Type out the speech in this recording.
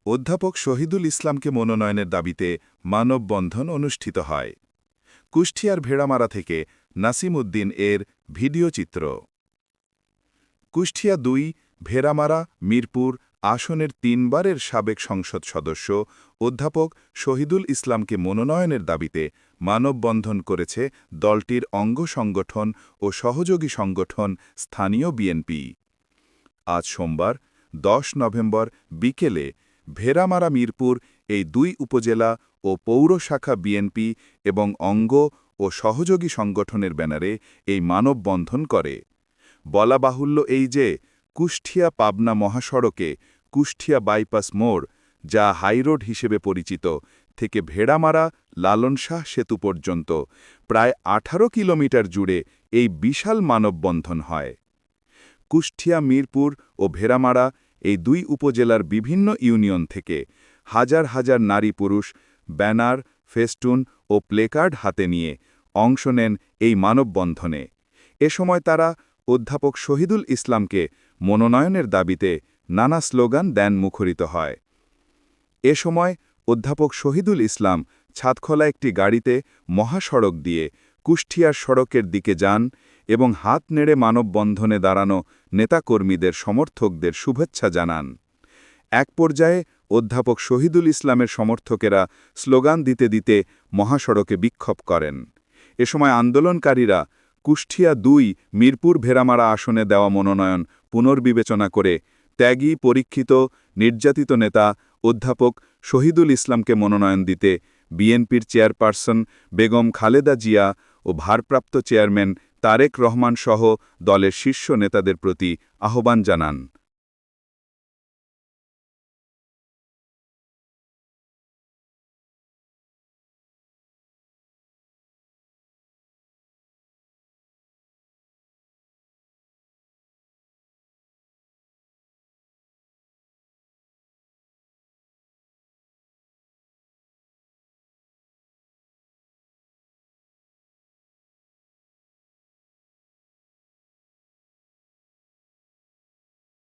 অধ্যাপক শহীদুল ইসলামকে মনোনয়নের দাবিতে মানববন্ধন অনুষ্ঠিত হয়। কুষ্টিয়ার ভেড়ামারা থেকে নাসিম উদ্দিন এর ভিডিও চিত্র। কুষ্টিয়া ২, ভেড়ামারা, মিরপুর আসনের ৩ বারের সাবেক সংসদ সদস্য অধ্যাপক শহীদুল ইসলামকে মনোনয়নের দাবিতে মানববন্ধন করেছে দলটির অঙ্গ সংগঠন ও সহযোগী সংগঠন স্থানীয় বিএনপি। আজ সোমবার ১০ নভেম্বর বিকেলে ভেড়ামারা মিরপুর এই ২ উপজেলা ও পৌর শাখা বিএনপি এবং অঙ্গ ও সহযোগী সংগঠনের ব্যানারে এই মানববন্ধন করে। বলা বাহুল্য এই যে কুষ্টিয়া পাবনা মহাসড়কে কুষ্টিয়া বাইপাস মোড়, যা হাইরোড হিসেবে পরিচিত, থেকে ভেড়ামারা লালন শাহ সেতু পর্যন্ত প্রায় ১৮ কিলোমিটার জুড়ে এই বিশাল মানববন্ধন হয়। কুষ্টিয়া, মিরপুর ও ভেড়ামারা এই ২ উপজেলার বিভিন্ন ইউনিয়ন থেকে হাজার হাজার নারী পুরুষ ব্যানার, ফেস্টুন ও প্লেকার্ড হাতে নিয়ে অংশ নেন এই মানববন্ধনে। এ সময় তারা অধ্যাপক শহীদুল ইসলামকে মনোনয়নের দাবিতে নানা স্লোগান দেন মুখরিত হয়। এ সময় অধ্যাপক শহীদুল ইসলাম ছাদখোলা একটি গাড়িতে মহাসড়ক দিয়ে কুষ্টিয়ার সড়কের দিকে যান এবং হাত নেড়ে মানববন্ধনে দাঁড়ানো নেতাকর্মীদের সমর্থকদের শুভেচ্ছা জানান। এক পর্যায়ে অধ্যাপক শহীদুল ইসলামের সমর্থকেরা স্লোগান দিতে দিতে মহাসড়কে বিক্ষোভ করেন। এ সময় আন্দোলনকারীরা কুষ্টিয়া ২, মিরপুর ভেড়ামারা আসনে দেওয়া মনোনয়ন পুনর্বিবেচনা করে ত্যাগী, পরীক্ষিত, নির্যাতিত নেতা অধ্যাপক শহীদুল ইসলামকে মনোনয়ন দিতে বিএনপির চেয়ারপারসন বেগম খালেদা জিয়া ও ভারপ্রাপ্ত চেয়ারম্যান তারেক রহমান সহ দলের শীর্ষ নেতাদের প্রতি আহ্বান জানান।